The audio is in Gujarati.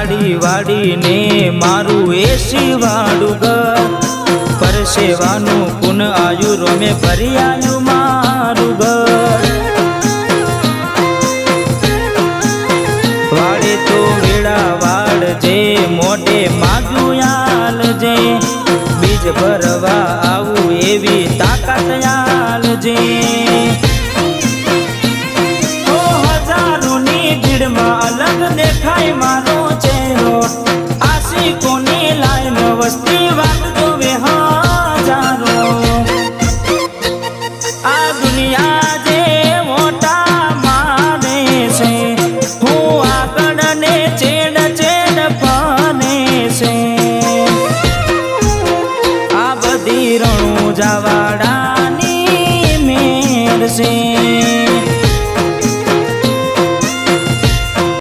કાળી વાડીને મારું એસી વાળું ઘર, પરસેવાનું પુન આયુ રોમે ભરી આયુ મારું ઘર. વાડે તો વેળા વાળજે, મોઢે માગ્યું આલજે, બીજ ભરવા આવું એવી તાકાત આલજે. હજારોની ભીડમાં અલગ દેખાય મારો ચહેરો, આશિકોની લાઈન વસ્તી વાત